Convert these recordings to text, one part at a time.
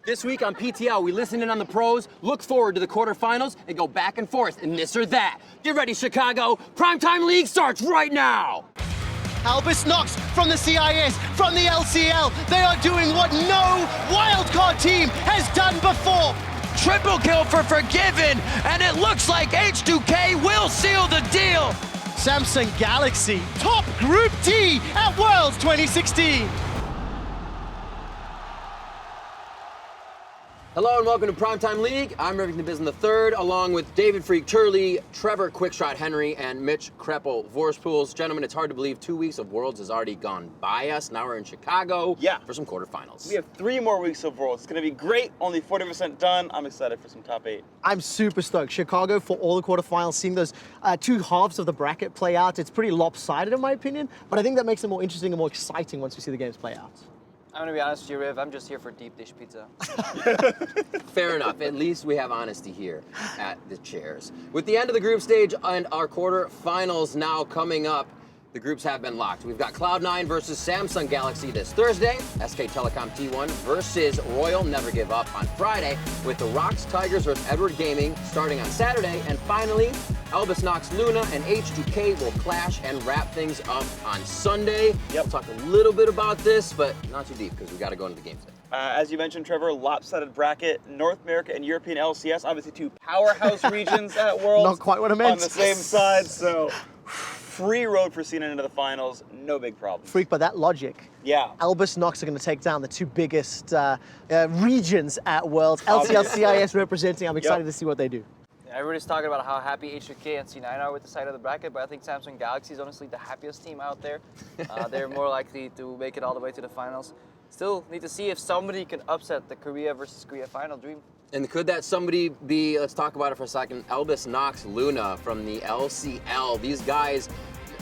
This week on PTL, we listen in on the pros, look forward to the quarterfinals, and go back and forth in this or that. Get ready, Chicago. Primetime League starts right now. Albus Knox from the CIS, from the LCL. They are doing what no wildcard team has done before. Triple kill for Forgiven, and it looks like H2K will seal the deal. Samsung Galaxy, top Group D at Worlds 2016. Hello and welcome to Primetime League. I'm Rivington Bisson III, along with David Phreak Turley, Trevor Quickshot Henry, and Mitch Kreppel Vorspools. Gentlemen, it's hard to believe 2 weeks of Worlds has already gone by us. Now we're in Chicago for some quarterfinals. We have 3 more weeks of Worlds. It's going to be great. Only 40% done. I'm excited for some top 8. I'm super stoked. Chicago for all the quarterfinals, seeing those 2 halves of the bracket play out. It's pretty lopsided in my opinion, but I think that makes it more interesting and more exciting once we see the games play out. I'm gonna be honest with you, Riv, I'm just here for deep dish pizza. Fair enough. At least we have honesty here at the chairs. With the end of the group stage and our quarterfinals now coming up, the groups have been locked. We've got Cloud9 versus Samsung Galaxy this Thursday, SK Telecom T1 versus Royal Never Give Up on Friday, with the Rocks Tigers versus Edward Gaming starting on Saturday, and finally, Albus Knox Luna and H2K will clash and wrap things up on Sunday. We'll talk a little bit about this, but not too deep because we got to go into the games. As you mentioned, Trevor, lopsided bracket, North America and European LCS, obviously 2 powerhouse regions at Worlds. Not quite what I meant. On the same side, so free road for Cena into the finals, no big problem. Freak, by that logic, Albus Knox are going to take down the 2 biggest regions at Worlds. LCL, CIS representing. I'm excited to see what they do. Everybody's talking about how happy H2K and C9 are with the side of the bracket, but I think Samsung Galaxy is honestly the happiest team out there. They're more likely to make it all the way to the finals. Still need to see if somebody can upset the Korea versus Korea final dream. And could that somebody be, let's talk about it for a second, Albus Knox Luna from the LCL. These guys,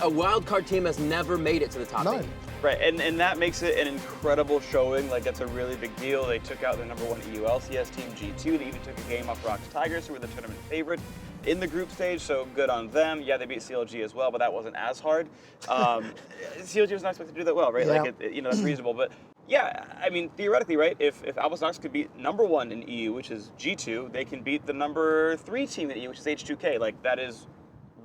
a wildcard team has never made it to the top 8. Right, and that makes it an incredible showing. Like, that's a really big deal. They took out their #1 EU LCS team, G2. They even took a game off Rocks Tigers, who were the tournament favorite in the group stage, so good on them. Yeah, they beat CLG as well, but that wasn't as hard. CLG was not expected to do that well, right? Yeah. Like, that's reasonable. But yeah, I mean, theoretically, right, if Albus Knox could beat #1 in EU, which is G2, they can beat the #3 team in EU, which is H2K. Like, that is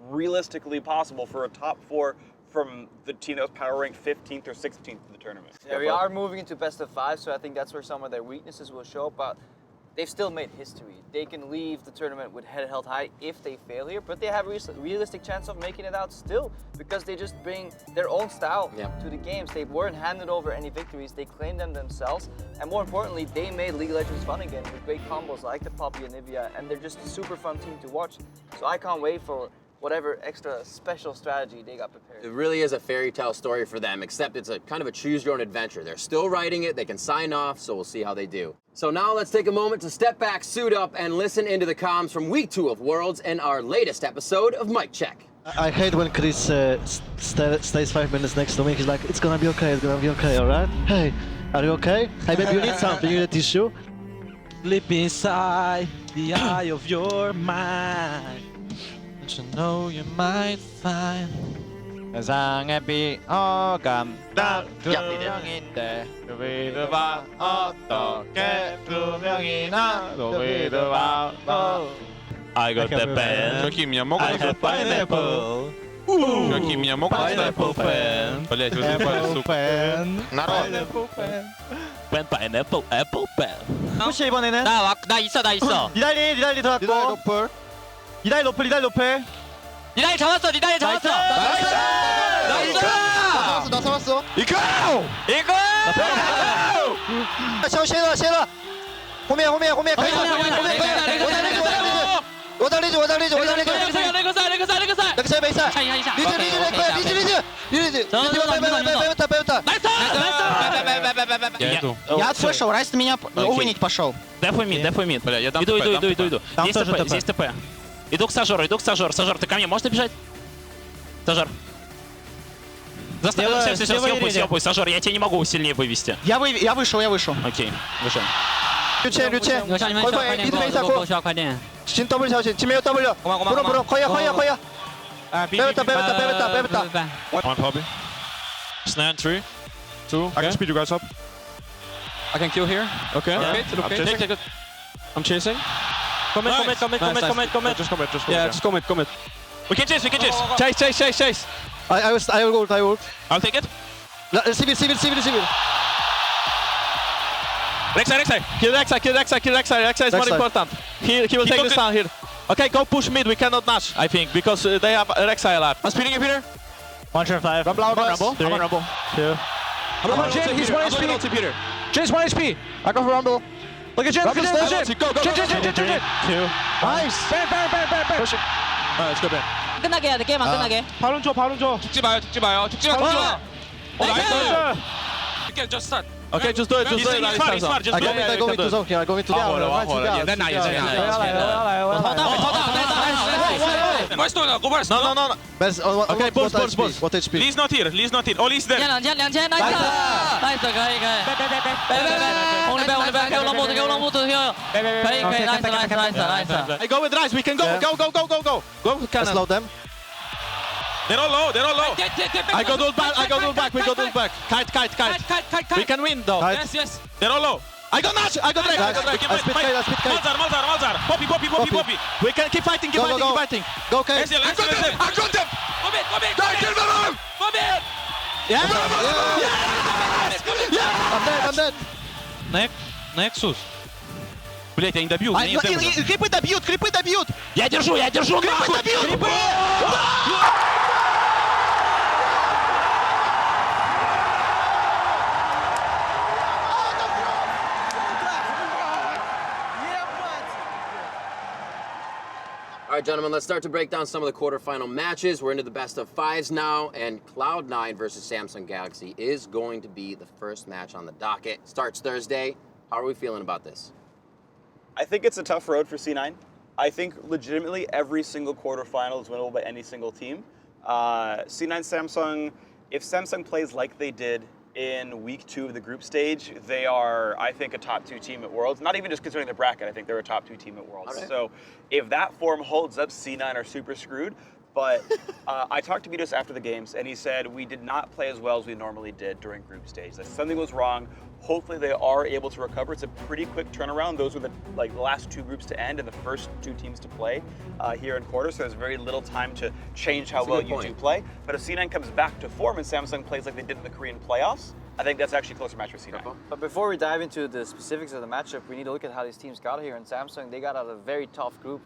realistically possible for a top 4 from the team that was power ranked 15th or 16th in the tournament. Yeah, we are moving into best of 5, so I think that's where some of their weaknesses will show up, but they've still made history. They can leave the tournament with head held high if they fail here, but they have a realistic chance of making it out still, because they just bring their own style to the games. They weren't handed over any victories, they claimed them themselves, and more importantly, they made League of Legends fun again with great combos like the Poppy and Nivea, and they're just a super fun team to watch. So I can't wait for whatever extra special strategy they got prepared. It really is a fairy tale story for them, except it's a kind of a choose your own adventure. They're still writing it, they can sign off, so we'll see how they do. So now let's take a moment to step back, suit up, and listen into the comms from week 2 of Worlds and our latest episode of Mic Check. I hate when Chris stays 5 minutes next to me. He's like, it's gonna be okay, alright? Hey, are you okay? Hey, maybe you need something, you need a tissue? Slip inside the eye of your mind. You know you might find 세상에 비어감당 2명인데 그 믿어봐 어떻게 2명이나 너 믿어봐 I got the pen I got pineapple Какие меня могут pineapple pen Блять, вот это сука народ pineapple apple pen 혹시 이번에는? 나 있어 니달리 들어왔고 니달리 노플 니달리 잡았어 나이스! 나 잡았어 이거! 쉐라 호메 오달리즈 리즈 빼부터 Я отслышал, Райс меня увинить пошел. Дефуй мид. Бля, я дам иду. Здесь ТП. Иду к стажеру. Стажер, ты ко мне можешь добежать? Стажер. Заставил, съебуй, стажер, я тебя не могу сильнее вывести. Я вышел. Окей, вышел. 绿切，快点，进 W 小心，前面有 W， 不，可以，背不打。 One Poppy. Snare 3, 2, I can speed you guys up. I can kill here. Okay. Yeah. Okay. Take it. I'm chasing. Commit. Just commit. Yeah, just commit. We can chase. Chase. I ult. I'll take it. Receive it. Rek'Sai. Kill Rek'Sai. Rek'Sai is more Rek'Sai. important. He will take this down here. Okay, go push mid. We cannot dash, I think, because they have Rek'Sai alive. I'm speeding you, Peter. 1.5. I'm Rumble. 3, I'm on Rumble. 2. I'm on Jin, he's 1 HP. Peter. Jin's 1 HP. I go for Rumble. Look at Jin. Go. Jin. 2. Nice. Ban. Push it. Let's go, Ben. 끝나게 해야 돼. 게임 안 끝나게. 발언 줘. 죽지 마요. 나이스! Just start. Okay, just do it. He's smart. Just I do it. go into zone here. I go into zone. Then now. Nice. Go first. No. Best, Okay, push. What HP? Lee's not here. All is there. 량젠 나이스! 나이스 가이 오늘 배 롱보드 휘어요 가이 나이스 I go with Rice. We can go. Yeah. Go. Go, I Cannon. slow them. They're all low. I go dual back. We go dual back. Kite. We can win though. Kite. Yes. They're all low. I got Nash. I got Drake. I spit kite. Malzar. Poppy. We can keep fighting. Keep fighting. Go, Kite. I got them. Come in. Yeah. I'm dead. Nexus. Блять, они добьют. Крипы добьют. Я держу. Крипы. All right, gentlemen, let's start to break down some of the quarterfinal matches. We're into the best of fives now, and Cloud9 versus Samsung Galaxy is going to be the first match on the docket. Starts Thursday. How are we feeling about this? I think it's a tough road for C9. I think legitimately every single quarterfinal is winnable by any single team. C9 Samsung, if Samsung plays like they did in week 2 of the group stage, they are, I think, a top 2 team at Worlds. Not even just considering the bracket, I think they're a top 2 team at Worlds. Okay. So if that form holds up, C9 are super screwed. But I talked to Vitas after the games, and he said we did not play as well as we normally did during group stage. That something was wrong. Hopefully they are able to recover. It's a pretty quick turnaround. Those were the last 2 groups to end and the first 2 teams to play here in quarters. So there's very little time to change how well you do play. But if C9 comes back to form and Samsung plays like they did in the Korean playoffs, I think that's actually a closer match for C9. But before we dive into the specifics of the matchup, we need to look at how these teams got here. And Samsung, they got out of a very tough group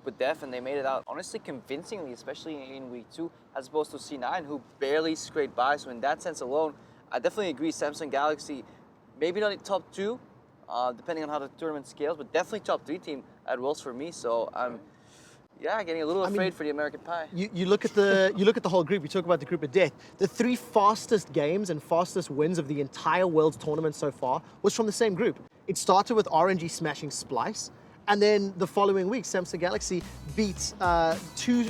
with Def, and they made it out honestly convincingly, especially in week 2, as opposed to C9, who barely scraped by. So in that sense alone, I definitely agree. Samsung Galaxy, maybe not in top 2, depending on how the tournament scales, but definitely top 3 team at Worlds for me. So I'm, getting a little afraid for the American Pie. You look at the whole group. You talk about the group of death. The 3 fastest games and fastest wins of the entire Worlds tournament so far was from the same group. It started with RNG smashing Splice, and then the following week, Samsung Galaxy beat 2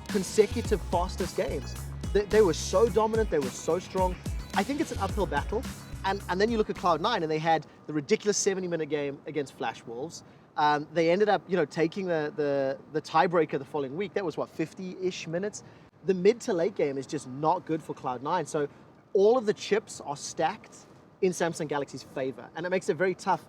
consecutive fastest games. They were so dominant. They were so strong. I think it's an uphill battle. And then you look at Cloud9, and they had the ridiculous 70-minute game against Flash Wolves. They ended up, taking the tiebreaker the following week. That was 50-ish minutes. The mid to late game is just not good for Cloud9. So all of the chips are stacked in Samsung Galaxy's favor, and it makes it very tough.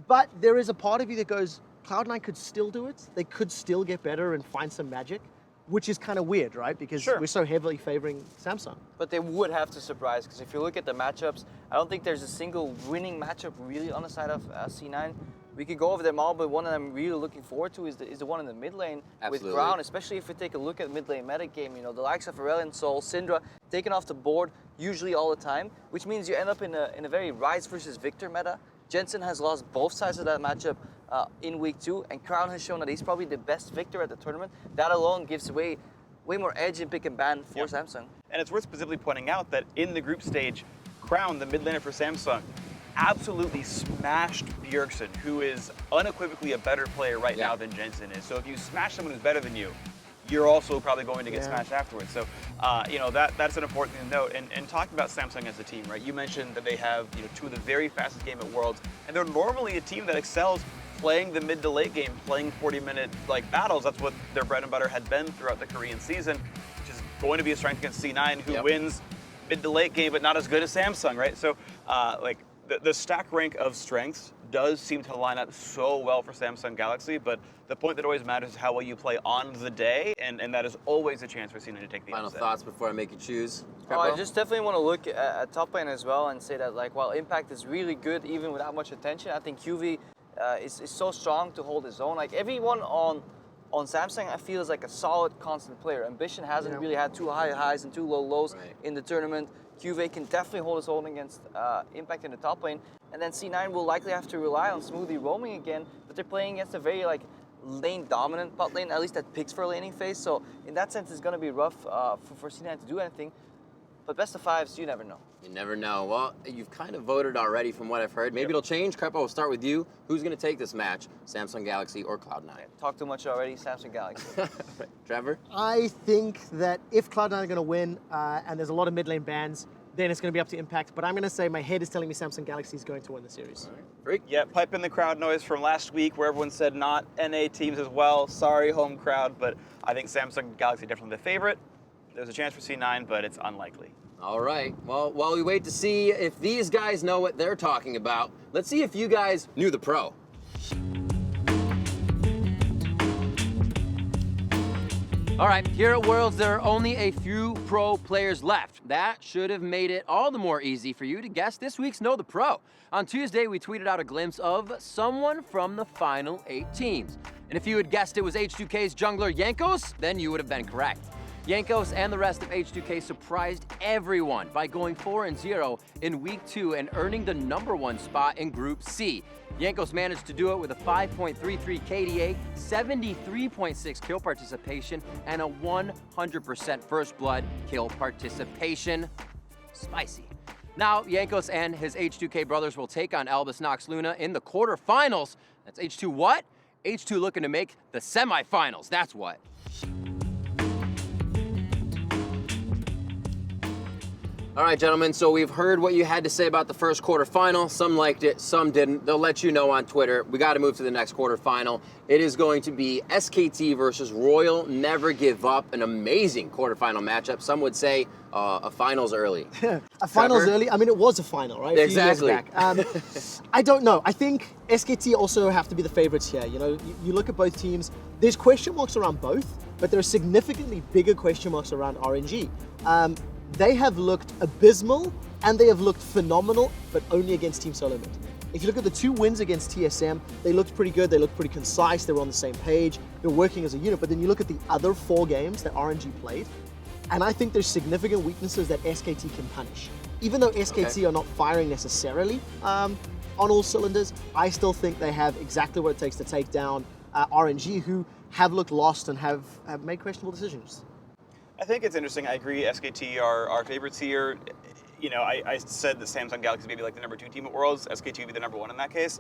But there is a part of you that goes, Cloud9 could still do it. They could still get better and find some magic, which is kind of weird, right? Because we're so heavily favoring Samsung. But they would have to surprise, because if you look at the matchups, I don't think there's a single winning matchup really on the side of C9. We could go over them all, but one that I'm really looking forward to is the one in the mid lane with Brown, especially if we take a look at mid lane meta game. The likes of Aurelion Sol, Syndra, taken off the board usually all the time, which means you end up in a very Ryze versus Victor meta. Jensen has lost both sides of that matchup in week 2, and Crown has shown that he's probably the best Victor at the tournament. That alone gives way more edge in pick and ban for Samsung. And it's worth specifically pointing out that in the group stage, Crown, the mid laner for Samsung, absolutely smashed Bjergsen, who is unequivocally a better player right now than Jensen is. So if you smash someone who's better than you, you're also probably going to get smashed afterwards. So, that's an important thing to note. And talking about Samsung as a team, right? You mentioned that they have 2 of the very fastest game at Worlds, and they're normally a team that excels playing the mid to late game, playing 40-minute battles. That's what their bread and butter had been throughout the Korean season, which is going to be a strength against C9, who wins mid to late game, but not as good as Samsung, right? So, the stack rank of strengths does seem to line up so well for Samsung Galaxy, but the point that always matters is how well you play on the day, and that is always a chance for C9 to take the Final upset. thoughts before I make you choose? Oh, I just definitely want to look at top lane as well and say that, like, while Impact is really good, even without much attention, I think QV is so strong to hold his own. Like, everyone on Samsung, I feel, is like a solid, constant player. Ambition hasn't really had too high highs and too low lows in the tournament. QV can definitely hold his own against Impact in the top lane. And then C9 will likely have to rely on smoothly roaming again, but they're playing against a very, like, lane-dominant bot lane, at least that picks for a laning phase. So in that sense, it's going to be rough for C9 to do anything. But best of fives, you never know. You never know. Well, you've kind of voted already from what I've heard. Maybe it'll change. Crepo, we'll start with you. Who's going to take this match, Samsung Galaxy or Cloud9? Talk too much already, Samsung Galaxy. Trevor? I think that if Cloud9 are going to win, and there's a lot of mid lane bans, then it's going to be up to Impact. But I'm going to say my head is telling me Samsung Galaxy is going to win the series. Phreak? Yeah, pipe in the crowd noise from last week where everyone said not NA teams as well. Sorry, home crowd, but I think Samsung Galaxy definitely the favorite. There's a chance for C9, but it's unlikely. All right. Well, while we wait to see if these guys know what they're talking about, let's see if you guys knew the pro. All right, here at Worlds, there are only a few pro players left. That should have made it all the more easy for you to guess this week's Know the Pro. On Tuesday, we tweeted out a glimpse of someone from the final 8 teams. And if you had guessed it was H2K's jungler Jankos, then you would have been correct. Jankos and the rest of H2K surprised everyone by going 4-0 in Week 2 and earning the #1 spot in Group C. Jankos managed to do it with a 5.33 KDA, 73.6 kill participation, and a 100% first blood kill participation. Spicy. Now, Jankos and his H2K brothers will take on Albus Nox Luna in the quarterfinals. That's H2 what? H2 looking to make the semifinals, that's what. All right, gentlemen, so we've heard what you had to say about the first quarterfinal. Some liked it, some didn't. They'll let you know on Twitter. We got to move to the next quarterfinal. It is going to be SKT versus Royal Never Give Up, an amazing quarterfinal matchup. Some would say a finals early. A finals early? I mean, it was a final, right? Exactly. A few years back. I don't know. I think SKT also have to be the favorites here. You know, you look at both teams. There's question marks around both, but there are significantly bigger question marks around RNG. They have looked abysmal and they have looked phenomenal, but only against Team Solomid. If you look at the 2 wins against TSM, they looked pretty good, they looked pretty concise, they were on the same page, they're working as a unit, but then you look at the other 4 games that RNG played, and I think there's significant weaknesses that SKT can punish. Even though SKT are not firing necessarily on all cylinders, I still think they have exactly what it takes to take down RNG, who have looked lost and have made questionable decisions. I think it's interesting. I agree. SKT are our favorites here. You know, I said that Samsung Galaxy may be like the #2 team at Worlds. SKT would be the #1 in that case.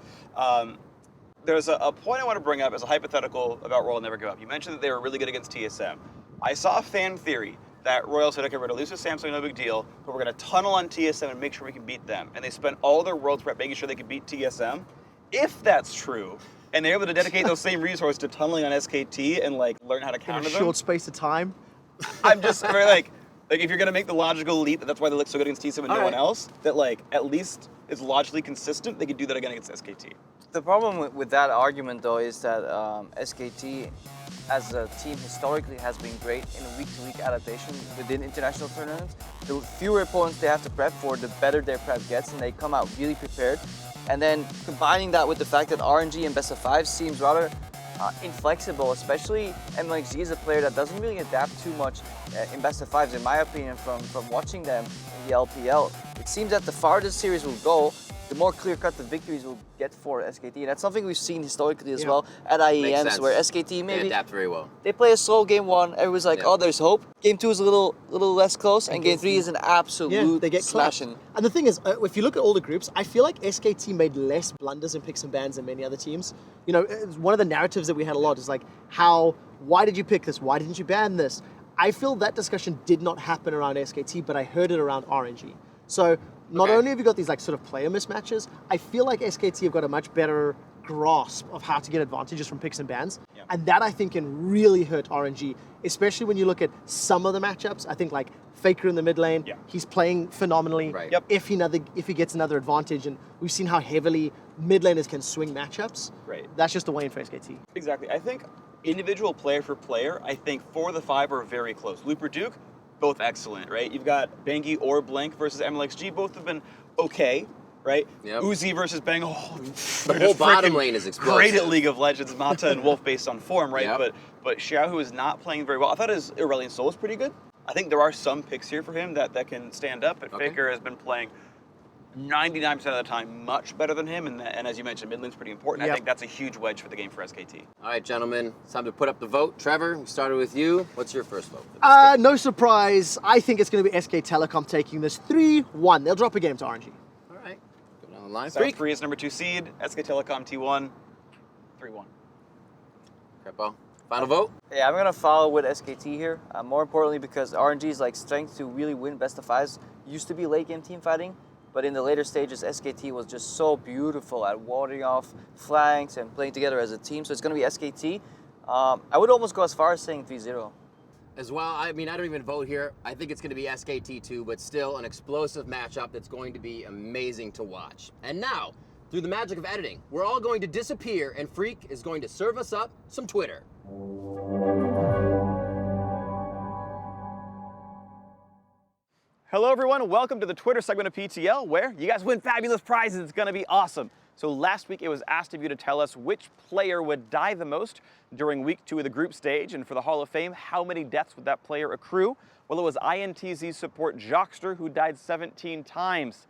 There's a point I want to bring up as a hypothetical about Royal Never Give Up. You mentioned that they were really good against TSM. I saw a fan theory that Royal said, okay, we're going to lose to Samsung, no big deal, but we're going to tunnel on TSM and make sure we can beat them. And they spent all their Worlds prep making sure they could beat TSM. If that's true, and they're able to dedicate those same resources to tunneling on SKT and like learn how to counter them. In a short space of time. I'm just very like if you're gonna make the logical leap, that's why they look so good against TSM and no one else, that like at least it's logically consistent, they could do that again against SKT. The problem with that argument though is that SKT as a team historically has been great in a week-to-week adaptation within international tournaments. The fewer opponents they have to prep for, the better their prep gets, and they come out really prepared. And then combining that with the fact that RNG in best of 5 seems rather inflexible, especially MLXG is a player that doesn't really adapt too much in best of 5s, in my opinion, from watching them in the LPL. It seems that the farther the series will go, the more clear-cut the victories will get for SKT. And that's something we've seen historically as well at IEMs, where SKT maybe they adapt very well. They play a slow game 1, everyone's like, oh, there's hope. Game 2 is a little less close, and game 3 is an absolute they get smashing. And the thing is, if you look at all the groups, I feel like SKT made less blunders in picks and bans than many other teams. You know, one of the narratives that we had a lot is like, why did you pick this? Why didn't you ban this? I feel that discussion did not happen around SKT, but I heard it around RNG. So not only have you got these like sort of player mismatches, I feel like SKT have got a much better grasp of how to get advantages from picks and bans. And that I think can really hurt RNG, especially when you look at some of the matchups. I think like Faker in the mid lane. Yeah. He's playing phenomenally. Right. Yep. If he gets another advantage, and we've seen how heavily mid laners can swing matchups. Right. That's just the way in for SKT. Exactly. I think individual player for player, I think 4 of the 5 are very close. Looper Duke, both excellent, right? You've got Bangi or Blank versus MLXG, both have been okay, right? Yep. Uzi versus Bang, The whole bottom lane is explosive. Great at League of Legends, Mata and Wolf based on form, right? Yep. But Xiaohu is not playing very well. I thought his Aurelion Sol was pretty good. I think there are some picks here for him that can stand up, but Okay. Faker has been playing 99% of the time much better than him, and as you mentioned, mid lane's pretty important. Yep. I think that's a huge wedge for the game for SKT. All right, gentlemen, it's time to put up the vote. Trevor, we started with you. What's your first vote? For this game? No surprise. I think it's going to be SK Telecom taking this 3-1. They'll drop a game to RNG. All right, go down the line. South Phreak. Korea's number 2 seed, SK Telecom T1, 3-1. Crepo. Final vote? Yeah, I'm gonna follow with SKT here. More importantly, because RNG's like strength to really win best of fives used to be late game team fighting, but in the later stages, SKT was just so beautiful at warding off flanks and playing together as a team. So it's gonna be SKT. I would almost go as far as saying 3-0. As well, I mean, I don't even vote here. I think it's going to be SKT too, but still an explosive matchup that's going to be amazing to watch. And now, through the magic of editing, we're all going to disappear, and Phreak is going to serve us up some Twitter. Hello everyone, welcome to the Twitter segment of PTL, where you guys win fabulous prizes. It's gonna be awesome. So last week it was asked of you to tell us which player would die the most during week 2 of the group stage, and for the Hall of Fame, how many deaths would that player accrue? Well, it was INTZ support Jockster who died 17 times.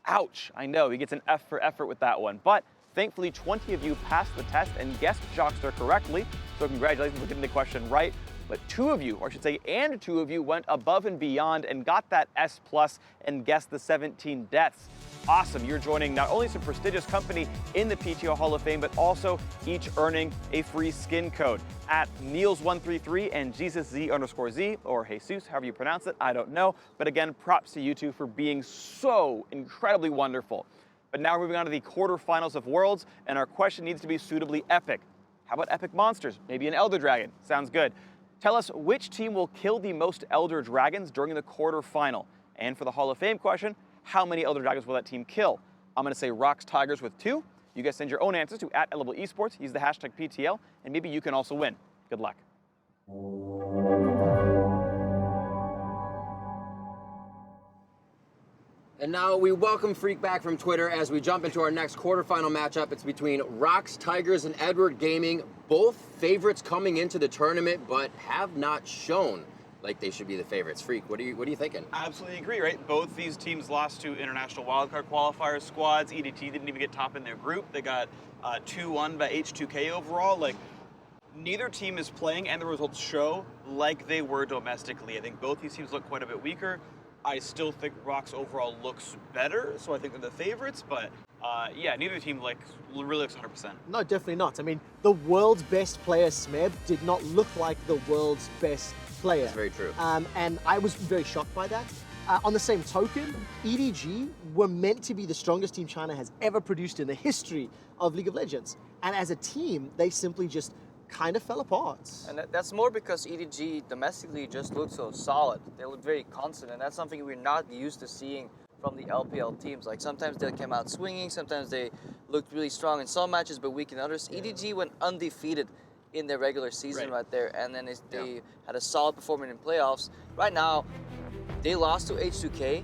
Ouch, I know, he gets an F for effort with that one, but thankfully 20 of you passed the test and guessed Jockster correctly, so congratulations for getting the question right. But 2 of you, or I should say, and 2 of you went above and beyond and got that S+ and guessed the 17 deaths. Awesome, you're joining not only some prestigious company in the PTO Hall of Fame, but also each earning a free skin code. At Niels133 and JesusZ_Z, or Jesus, however you pronounce it, I don't know. But again, props to you two for being so incredibly wonderful. But now we're moving on to the quarterfinals of Worlds, and our question needs to be suitably epic. How about epic monsters? Maybe an Elder Dragon. Sounds good. Tell us which team will kill the most Elder Dragons during the quarterfinal. And for the Hall of Fame question, how many Elder Dragons will that team kill? I'm going to say Rocks Tigers with 2. You guys send your own answers to @Esports, use the hashtag PTL, and maybe you can also win. Good luck. And now we welcome Phreak back from Twitter as we jump into our next quarterfinal matchup. It's between Rocks Tigers and Edward Gaming, both favorites coming into the tournament, but have not shown like they should be the favorites. Phreak, what are you thinking? Absolutely agree, right? Both these teams lost to international wildcard qualifier squads. EDT didn't even get top in their group. They got 2-1 by H2K overall. Like, neither team is playing, and the results show, like they were domestically. I think both these teams look quite a bit weaker. I still think Rocks overall looks better, so I think they're the favorites, but yeah, neither team really looks 100%. No, definitely not. I mean, the world's best player, Smeb, did not look like the world's best player. That's very true. And I was very shocked by that. On the same token, EDG were meant to be the strongest team China has ever produced in the history of League of Legends. And as a team, they simply just kind of fell apart. And that's more because EDG domestically just looked so solid. They look very constant, and that's something we're not used to seeing from the LPL teams. Like, sometimes they came out swinging, sometimes they looked really strong in some matches but weak in others. EDG went undefeated in their regular season right there, and then they had a solid performance in playoffs. Right now, they lost to H2K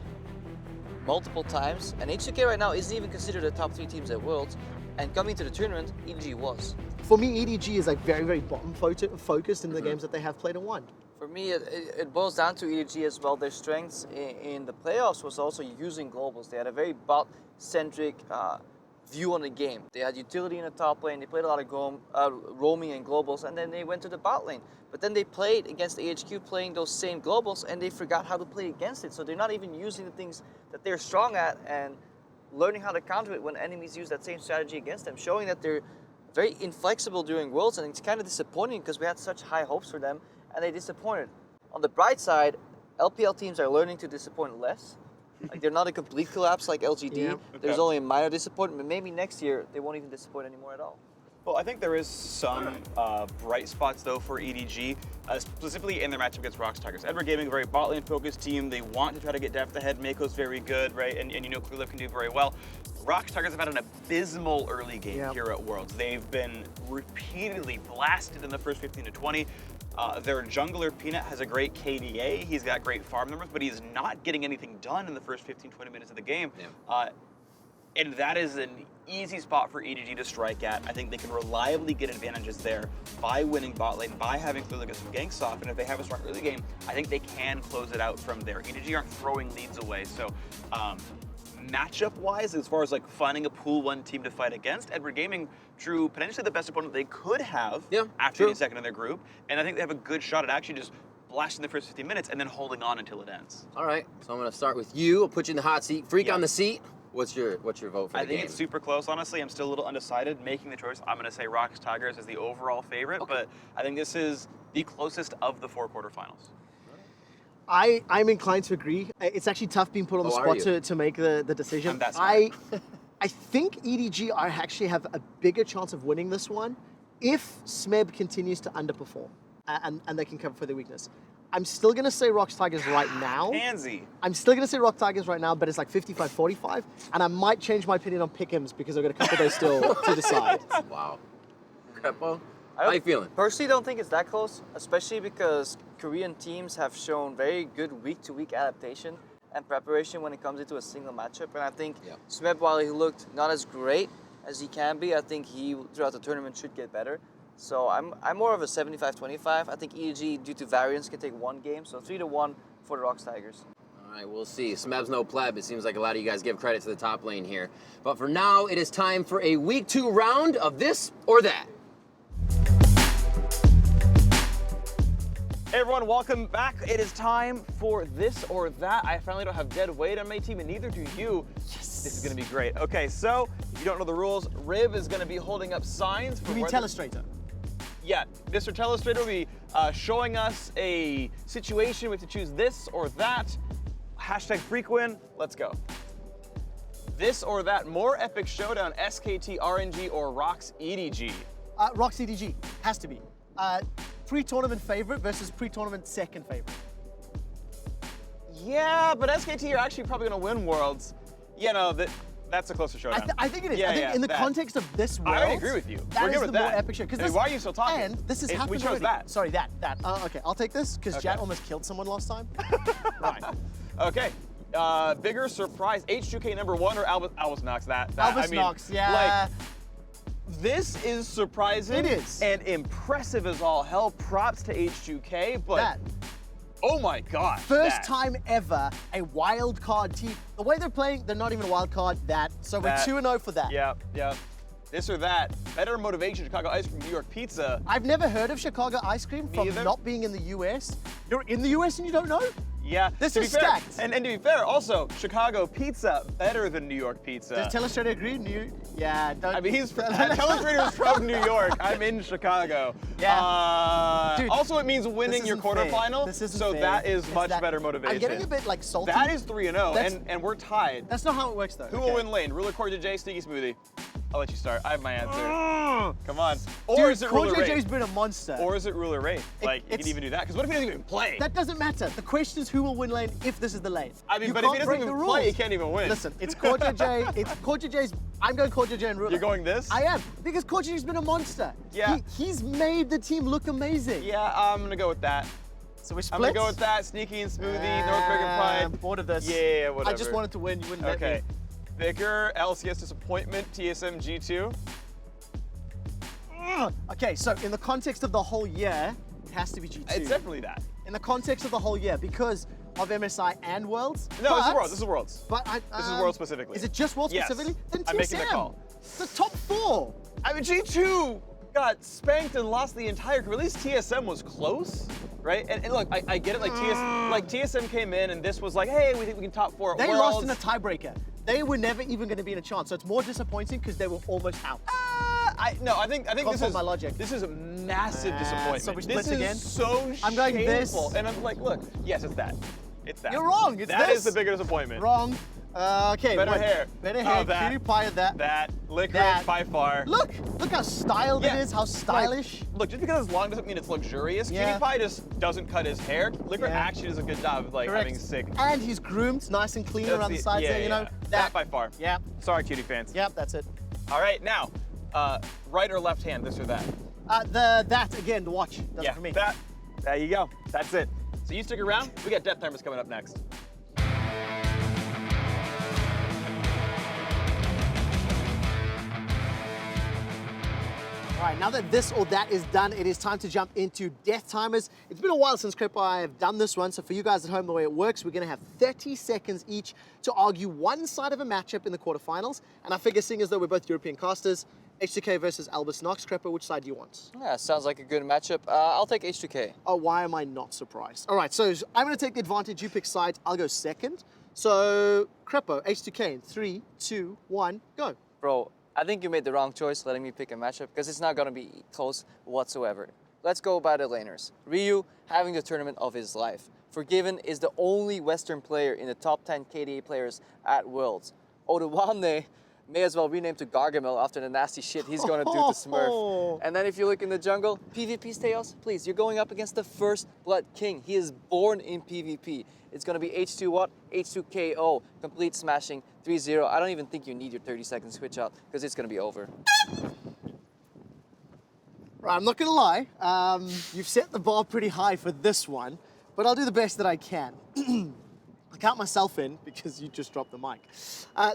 multiple times, and H2K right now isn't even considered the top 3 teams at Worlds, and coming to the tournament, EDG was. For me, EDG is like very, very bottom focused in the games that they have played and won. For me, it boils down to EDG as well. Their strengths in the playoffs was also using globals. They had a very bot-centric view on the game. They had utility in the top lane. They played a lot of roaming and globals, and then they went to the bot lane. But then they played against AHQ playing those same globals, and they forgot how to play against it. So they're not even using the things that they're strong at and learning how to counter it when enemies use that same strategy against them, showing that they're very inflexible during Worlds, and it's kind of disappointing because we had such high hopes for them, and they disappointed. On the bright side, LPL teams are learning to disappoint less. Like, they're not a complete collapse like LGD. Yeah. There's only a minor disappointment. Maybe next year they won't even disappoint anymore at all. Well, I think there is some bright spots, though, for EDG, specifically in their matchup against Rocks Tigers. Edward Gaming, a very bot lane-focused team. They want to try to get depth ahead. Mako's very good, right? And you know Clearlive can do very well. Rocks Tigers have had an abysmal early game here at Worlds. They've been repeatedly blasted in the first 15 to 20. Their jungler, Peanut, has a great KDA. He's got great farm numbers, but he's not getting anything done in the first 15, 20 minutes of the game. And that is an easy spot for EDG to strike at. I think they can reliably get advantages there by winning bot lane, by having Clearlive get some ganks off. And if they have a strong early game, I think they can close it out from there. EDG aren't throwing leads away. So matchup-wise, as far as like finding a pool 1 team to fight against, Edward Gaming drew potentially the best opponent they could have after getting second in their group. And I think they have a good shot at actually just blasting the first 15 minutes and then holding on until it ends. All right, so I'm going to start with you. I'll put you in the hot seat. Phreak on the seat. What's your vote for the game? I think it's super close, honestly. I'm still a little undecided. Making the choice, I'm going to say Rocks Tigers is the overall favorite, but I think this is the closest of the 4 quarterfinals. I'm inclined to agree. It's actually tough being put on the spot to make the decision. I think EDG actually have a bigger chance of winning this one if Smeb continues to underperform and they can cover for their weakness. I'm still going to say Rocks Tigers right now. Pansy. I'm still going to say Rock Tigers right now, but it's like 55-45. And I might change my opinion on Pick'ems because I've got a couple of those still to decide. Wow. Crepo, how are you feeling? Personally, don't think it's that close, especially because Korean teams have shown very good week-to-week adaptation and preparation when it comes into a single matchup. And I think Smeb, while he looked not as great as he can be, I think he, throughout the tournament, should get better. So I'm more of a 75-25. I think EDG, due to variance, can take 1 game. So 3-1 for the Rocks Tigers. All right, we'll see. Smeb's no pleb. It seems like a lot of you guys give credit to the top lane here. But for now, it is time for a week 2 round of this or that. Hey everyone, welcome back. It is time for this or that. I finally don't have dead weight on my team, and neither do you. Yes. This is gonna be great. Okay, so if you don't know the rules, Riv is gonna be holding up signs. For Telestrator. Yeah, Mr. Telestrator will be showing us a situation. We have to choose this or that. Hashtag FreakWin. Let's go. This or that, more epic showdown, SKT RNG or Rocks EDG? Rocks EDG, has to be. Pre-tournament favorite versus pre-tournament second favorite. Yeah, but SKT are actually probably gonna win Worlds. You know, that's a closer showdown. I think it is. I think in the context of this World, I agree with you. We're good is with the that. more epic show. Why are you still talking? And this has happened We chose already. that. Sorry, that. Okay, I'll take this because Jan almost killed someone last time. Right. Okay. Bigger surprise, H2K #1 or Albus Nox? Albus Nox, yeah. Like, this is surprising. It is. And impressive as all hell. Props to H2K, but oh my god. First time ever a wild card team. The way they're playing, they're not even a wild card. So we're 2-0 for that. Yeah. This or that. Better motivation, Chicago Ice Cream, New York Pizza. I've never heard of Chicago Ice Cream from not being in the US. You're in the US and you don't know? Yeah, this is stacked. And to be fair, also, Chicago Pizza better than New York Pizza. Does Telestrator agree? Yeah, don't. I mean, Telestrator's from New York. I'm in Chicago. Yeah. Dude, also, it means winning your quarterfinal. This isn't so fair. that is much better motivation. I'm getting a bit like salty. That is 3-0, and we're tied. That's not how it works, though. Who will win lane? Ruler, Core JJ, Sneaky Smoothie. I'll let you start. I have my answer. Come on. Or is it Ruler Ray? JJ's been a monster. Or is it Ruler Ray? Like, you can even do that. Because what if he doesn't even play? That doesn't matter. The question is who will win lane if this is the lane. I mean, but if he doesn't even play, he can't even win. Listen, it's Core JJ. It's Core JJ's. I'm going Core JJ and Ruler. You're going this? I am. Because Core JJ's been a monster. Yeah. He's made the team look amazing. Yeah, I'm going to go with that. So we're split? I'm going to go with that. Sneaky and Smoothie, North American Pride. I'm bored of this. Yeah, whatever. I just wanted to win. You wouldn't let me. Vicar, LCS Disappointment, TSM G2. Okay, so in the context of the whole year, it has to be G2. It's definitely that. In the context of the whole year, because of MSI and Worlds. No, this is Worlds. This is Worlds. But this is Worlds specifically. Is it just Worlds specifically? Then TSM. I'm making the call. The top 4. I mean, G2 got spanked and lost the entire group. At least TSM was close, right? And look, I get it. Like TSM came in, and this was like, hey, we think we can top 4 at They Worlds. lost in a tiebreaker. They were never even going to be in a chance. So it's more disappointing because they were almost out. I think this is my logic. This is a massive disappointment. So we this split is again. so I'm going shameful. this. And I'm like, look, yes, it's that. It's that. You're wrong. It's That this. is the bigger disappointment. Wrong. Okay. Better wait. hair. Better hair. PewDiePie had that. That. Licorice That. by far. Look how styled it is. How stylish. Look, just because it's long doesn't mean it's luxurious. Yeah. PewDiePie just doesn't cut his hair. Licorice Yeah. actually does a good job of like Correct. having sick. And he's groomed, nice and clean That's around the sides there. You know. That by far. Yeah. Sorry, cutie fans. Yep. That's it. All right, now, right or left hand, this or that? That again. The watch. Does it for me. That. There you go. That's it. So you stick around. We got Death Timers coming up next. All right, now that this or that is done, it is time to jump into Death Timers. It's been a while since Crepo and I have done this one, so for you guys at home, the way it works, we're gonna have 30 seconds each to argue one side of a matchup in the quarterfinals. And I figure, seeing as though we're both European casters, H2K versus Albus Nox. Crepo, which side do you want? Yeah, sounds like a good matchup. I'll take H2K. Oh, why am I not surprised? All right, so I'm gonna take the advantage. You pick sides, I'll go second. So, Crepo, H2K in 3, 2, 1, go. Bro, I think you made the wrong choice letting me pick a matchup because it's not going to be close whatsoever. Let's go by the laners. Ryu having the tournament of his life. Forgiven is the only Western player in the top 10 KDA players at Worlds. Oduwane may as well rename to Gargamel after the nasty shit he's going to do to Smurf. And then if you look in the jungle, PvP Steos, please, you're going up against the First Blood King. He is born in PvP. It's going to be H2 what? H2KO. Complete smashing 3-0. I don't even think you need your 30-second switch out because it's going to be over. Right, I'm not gonna lie. You've set the bar pretty high for this one, but I'll do the best that I can. I'll count myself in because you just dropped the mic.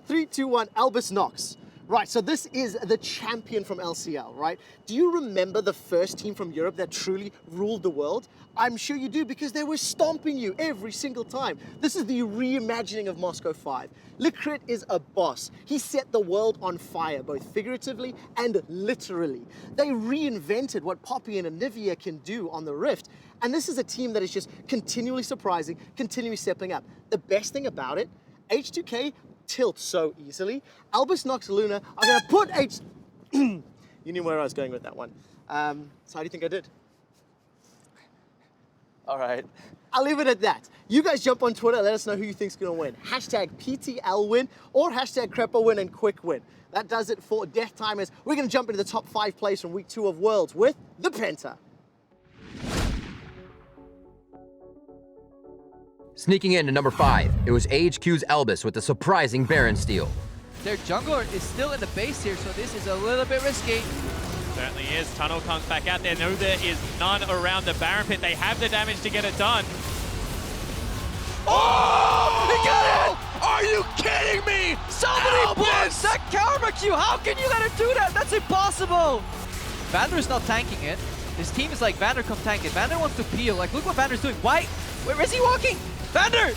3, 2, 1, Albus Nox. Right, so this is the champion from LCL, right? Do you remember the first team from Europe that truly ruled the world? I'm sure you do because they were stomping you every single time. This is the reimagining of Moscow 5. Licrit is a boss. He set the world on fire, both figuratively and literally. They reinvented what Poppy and Anivia can do on the Rift. And this is a team that is just continually surprising, continually stepping up. The best thing about it, H2K tilt so easily. Albus Nox Luna are going to put H... You knew where I was going with that one. So how do you think I did? All right. I'll leave it at that. You guys jump on Twitter, let us know who you think's going to win. Hashtag PTL win or hashtag Crepo win and quick win. That does it for Death Timers. We're going to jump into the top 5 plays from week 2 of Worlds with the Penta. Sneaking into number 5, it was AHQ's Albus with the surprising Baron steal. Their jungler is still in the base here, so this is a little bit risky. Certainly is. Tunnel comes back out there. No, there is none around the Baron pit. They have the damage to get it done. Oh! He got it! Are you kidding me? Somebody blocks that karma Q! How can you let him do that? That's impossible! Vander's not tanking it. His team is like, Vander, come tank it. Vander wants to peel. Like, look what Vander's doing. Why? Where is he walking? Vander!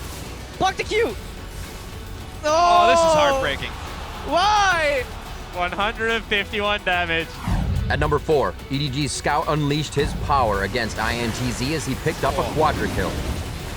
Block the Q! Oh, this is heartbreaking. Why? 151 damage. At number 4, EDG's Scout unleashed his power against INTZ as he picked up a quadra kill.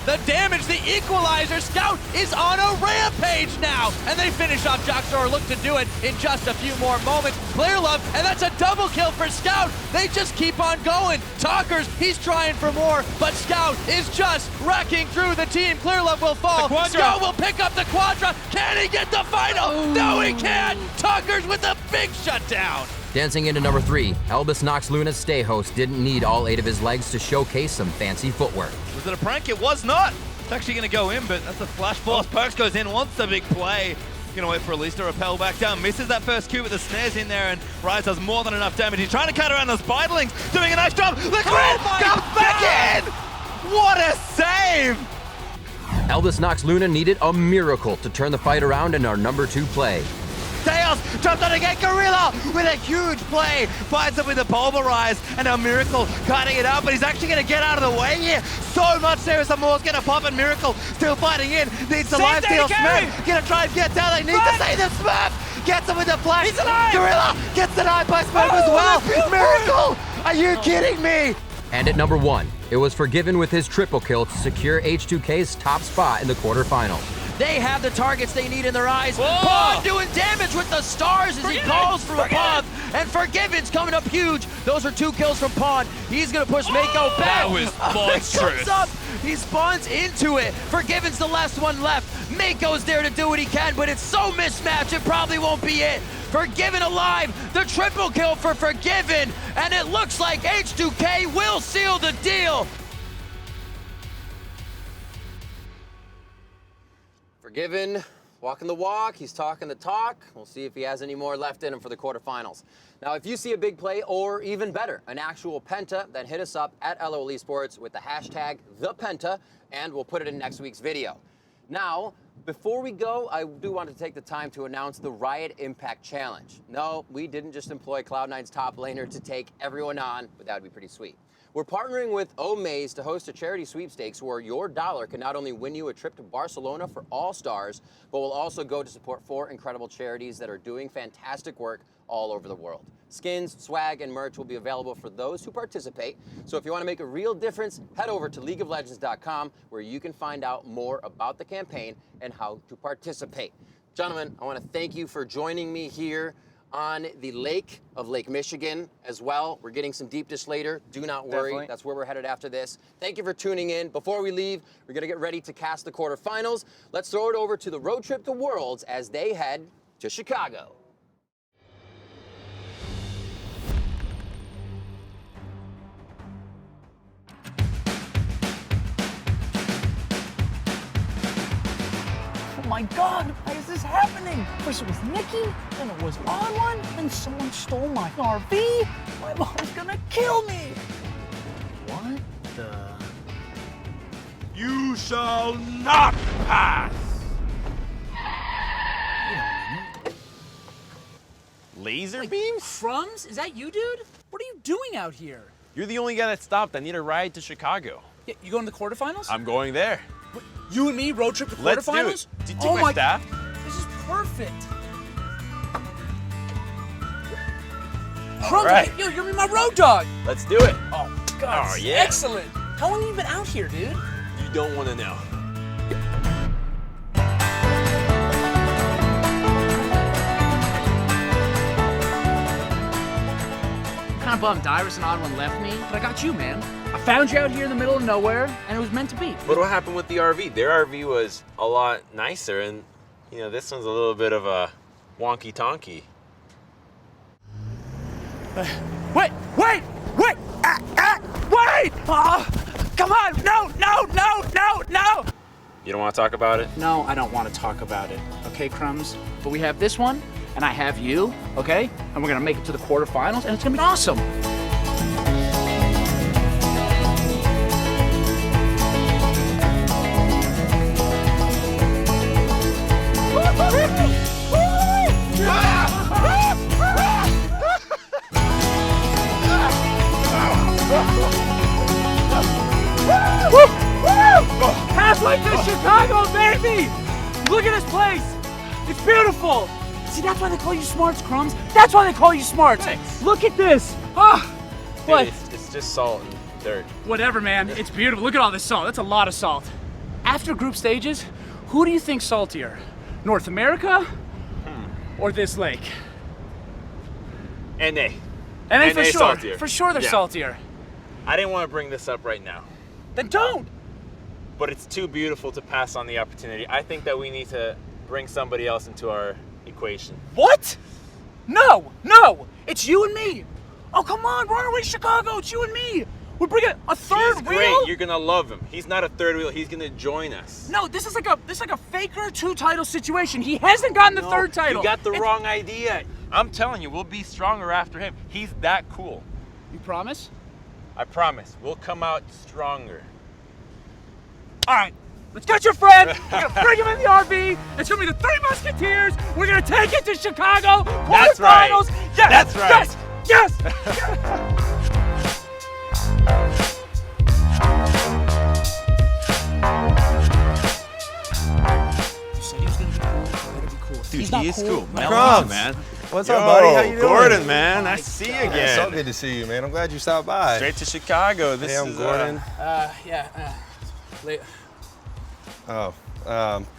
The damage, the equalizer. Scout is on a rampage now. And they finish off Joxer, or look to do it in just a few more moments. Clear Love, and that's a double kill for Scout. They just keep on going. Talkers, he's trying for more, but Scout is just wrecking through the team. Clear Love will fall. Scout will pick up the quadra. Can he get the final? No, he can't. Talkers with a big shutdown. Dancing into number 3, Albus Nox Luna's stay host didn't need all 8 of his legs to showcase some fancy footwork. Was it a prank? It was not. It's actually going to go in, but that's a flash force. Perks goes in, wants the big play. Going to wait for Elise to rappel back down. Misses that first Q with the snares in there, and Rise does more than enough damage. He's trying to cut around those Spiderlings, doing a nice job. Licorice comes back in! What a save! Albus Nox Luna needed a miracle to turn the fight around in our number 2 play. Tails jumped on again. Gorilla with a huge play. Finds him with a pulverize, and a Miracle cutting it up, but he's actually going to get out of the way here. So much there is some more's going to pop, and Miracle still fighting in. Needs the live steal. Smurf going to try and get down. They need to save the Smurf. Gets him with the flash. He's alive. Gorilla gets denied by Smurf as well. Miracle, are you kidding me? And at number 1, it was Forgiven with his triple kill to secure H2K's top spot in the quarterfinals. They have the targets they need in their eyes. Pawn doing damage with the stars as he calls from above. And Forgiven's coming up huge. Those are 2 kills from Pawn. He's going to push Mako back. That was monstrous. Comes up He spawns into it. Forgiven's the last one left. Mako's there to do what he can, but it's so mismatched, it probably won't be it. Forgiven alive, the triple kill for Forgiven, and it looks like H2K will seal the deal. Forgiven, walking the walk, he's talking the talk. We'll see if he has any more left in him for the quarterfinals. Now, if you see a big play, or even better, an actual Penta, then hit us up at LOL Esports with the hashtag #ThePenta, and we'll put it in next week's video. Now, before we go, I do want to take the time to announce the Riot Impact Challenge. No, we didn't just employ Cloud9's top laner to take everyone on, but that would be pretty sweet. We're partnering with Omaze to host a charity sweepstakes where your dollar can not only win you a trip to Barcelona for All Stars, but will also go to support 4 incredible charities that are doing fantastic work all over the world. Skins, swag, and merch will be available for those who participate. So if you want to make a real difference, head over to leagueoflegends.com where you can find out more about the campaign and how to participate. Gentlemen, I want to thank you for joining me here on the lake of Lake Michigan as well. We're getting some deep dish later. Do not worry. Definitely. That's where we're headed after this. Thank you for tuning in. Before we leave, we're going to get ready to cast the quarterfinals. Let's throw it over to the road trip to Worlds as they head to Chicago. Oh my god, why is this happening? First it was Nikki, then it was On1, then someone stole my RV. My mom's gonna kill me. What the? You shall not pass! Laserbeamz? Crumbs? Is that you, dude? What are you doing out here? You're the only guy that stopped. I need a ride to Chicago. Yeah, you going to the quarterfinals? I'm going there. What, you and me road trip to Let's do quarterfinals? it. Do you take my staff? This is perfect. All Crumbs, right. you're gonna be my road dog. Let's do it. Oh, God. Oh, yeah. Excellent. How long have you been out here, dude? You don't want to know. Kind of bummed Dyrus and Odd1 left me, but I got you, man. I found you out here in the middle of nowhere, and it was meant to be. But what happened with the RV? Their RV was a lot nicer, and you know this one's a little bit of a wonky-tonky. Wait! Wait! Oh, come on! No! You don't want to talk about it? No, I don't want to talk about it. Okay, Crumbs? But we have this one, and I have you, okay? And we're gonna make it to the quarterfinals, and it's gonna be awesome. Halfway to Chicago, baby! Look at this place! It's beautiful! See, that's why they call you Smarts, Crumbs. That's why they call you Smarts. Thanks. Look at this! Ah! What? It's just salt and dirt. Whatever, man. It's beautiful. Look at all this salt. That's a lot of salt. After group stages, who do you think's saltier? North America or this lake? NA. NA for sure. Saltier. For sure they're saltier. I didn't want to bring this up right now. Then don't! But it's too beautiful to pass on the opportunity. I think that we need to bring somebody else into our equation. What? No! It's you and me! Oh, come on, we're on our way to Chicago. It's you and me. We're bringing a third He's wheel. great. You're gonna love him. He's not a third wheel. He's gonna join us. No, this is like a Faker 2-title situation. He hasn't gotten the third title. You got the wrong idea. I'm telling you, we'll be stronger after him. He's that cool. You promise? I promise. We'll come out stronger. All right, let's get your friend. We're gonna bring him in the RV. It's gonna be the Three Musketeers. We're gonna take it to Chicago. That's right. Quarterfinals. Yes, That's right. Yes. You said he was gonna be cool. Better be cool. Dude, He's not he is cool. cool. Crumbs, man. What's up, buddy? How you doing? Gordon, man. Nice to see you again. It's so good to see you, man. I'm glad you stopped by. Straight to Chicago. This hey, I'm is Gordon.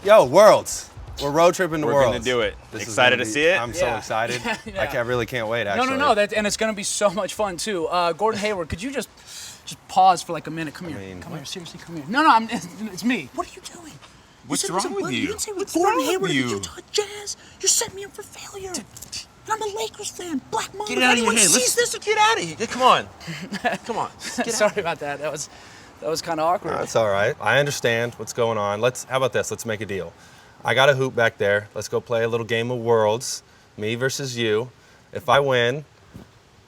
Yo, Worlds. We're road tripping to We're Worlds. gonna do it. This is Excited gonna to be- see it? I'm so excited. I really can't wait, actually. No, and it's gonna be so much fun too. Gordon Hayward, could you just just pause for like a minute. Come here. Come here. Seriously, come here. No, it's me. What are you doing? What's wrong with you? You didn't say what's Gordon Hayward of the Utah Jazz. You're setting me up for failure. And I'm a Lakers fan. Black Mamba. Get it out of your Anyone head. sees this? Get out of here. Come on. Come on. Sorry about that. That was kind of awkward. That's all right. I understand what's going on. How about this? Let's make a deal. I got a hoop back there. Let's go play a little game of worlds. Me versus you. If I win,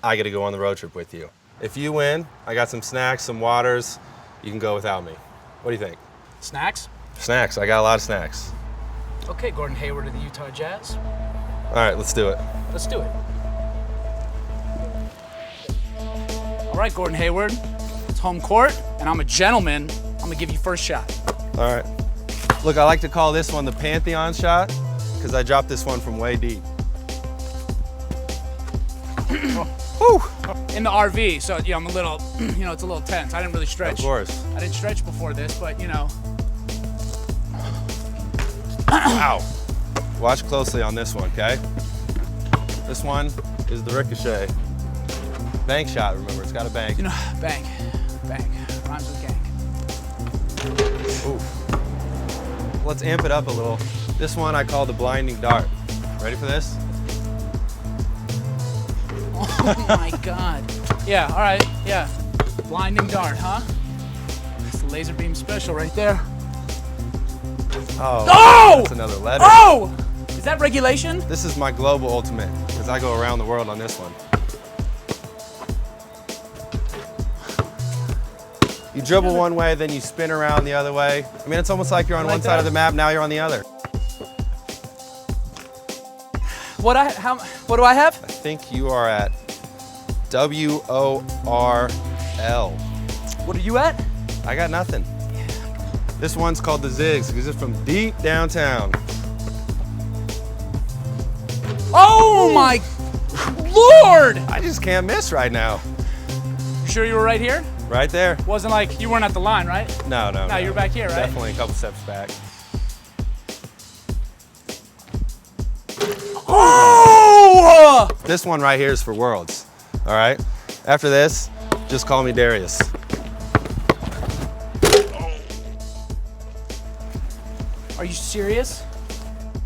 I get to go on the road trip with you. If you win, I got some snacks, some waters. You can go without me. What do you think? Snacks? Snacks. I got a lot of snacks. Okay, Gordon Hayward of the Utah Jazz. All right, let's do it. Let's do it. All right, Gordon Hayward. It's home court, and I'm a gentleman. I'm gonna give you first shot. All right. Look, I like to call this one the Pantheon shot because I dropped this one from way deep. Whew. In the RV, so yeah, I'm a little, it's a little tense. I didn't really stretch. Of course. I didn't stretch before this, but Ow. Watch closely on this one, okay? This one is the ricochet. Bank shot, remember, it's got a bank. Bank. Rhymes with gang. Ooh. Let's amp it up a little. This one I call the blinding dart. Ready for this? Oh my God. Yeah, all right, yeah. Blinding dart, huh? It's the Laserbeamz special right there. Oh! That's another letter. Oh! Is that regulation? This is my global ultimate, because I go around the world on this one. You dribble one way, then you spin around the other way. I mean, it's almost like you're on one side of the map, now you're on the other. What do I have? I think you are at WORL. What are you at? I got nothing. This one's called the Zigs because it's from deep downtown. Oh my Lord! I just can't miss right now. You sure you were right here? Right there. Wasn't like you weren't at the line, right? No. No, you were back here, right? Definitely a couple steps back. Oh! This one right here is for Worlds. All right. After this, just call me Darius. Are you serious?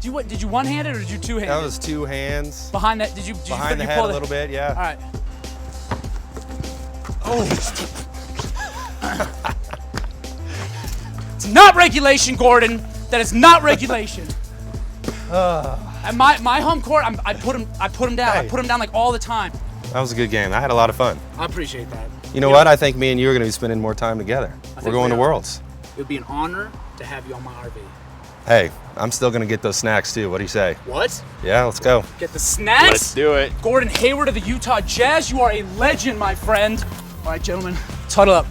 Did you one-hand it or did you two-hand it? That was two hands. Behind that, did you behind the head a little bit, yeah. All right. Oh. It's not regulation, Gordon. That is not regulation. At my home court, I put him down. Hey. I put him down like all the time. That was a good game. I had a lot of fun. I appreciate that. You know what? I think me and you are going to be spending more time together. We're going to Worlds. It would be an honor to have you on my RV. Hey, I'm still going to get those snacks too. What do you say? What? Yeah, let's go. Get the snacks? Let's do it. Gordon Hayward of the Utah Jazz, you are a legend, my friend. All right, gentlemen, tunnel up,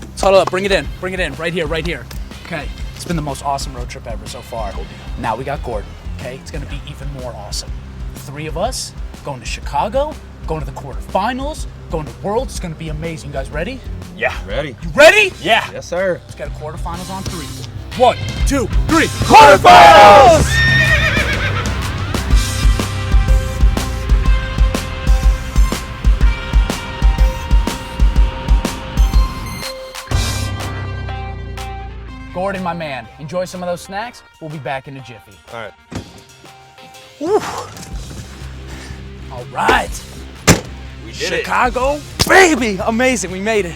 bring it in, right here. Okay, it's been the most awesome road trip ever so far. Now we got Gordon, okay? It's gonna be even more awesome. The three of us going to Chicago, going to the quarterfinals, going to Worlds. It's gonna be amazing. You guys ready? Yeah. Ready. You ready? Yeah. Yes, sir. Let's get a quarterfinals on 3. 1, 2, 3. Quarterfinals! Gordon, my man, enjoy some of those snacks. We'll be back in a jiffy. All right. Woo. All right. We did Chicago, baby, amazing, we made it.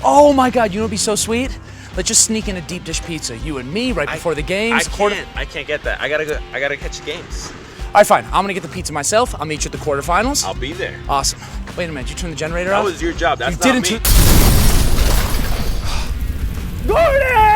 Oh my God, you know what'd be so sweet? Let's just sneak in a deep dish pizza, you and me, right before the games. I can't get that. I gotta catch the games. All right, fine. I'm gonna get the pizza myself. I'll meet you at the quarterfinals. I'll be there. Awesome. Wait a minute, you turned the generator off? That was your job. That's you not didn't me. Gordon!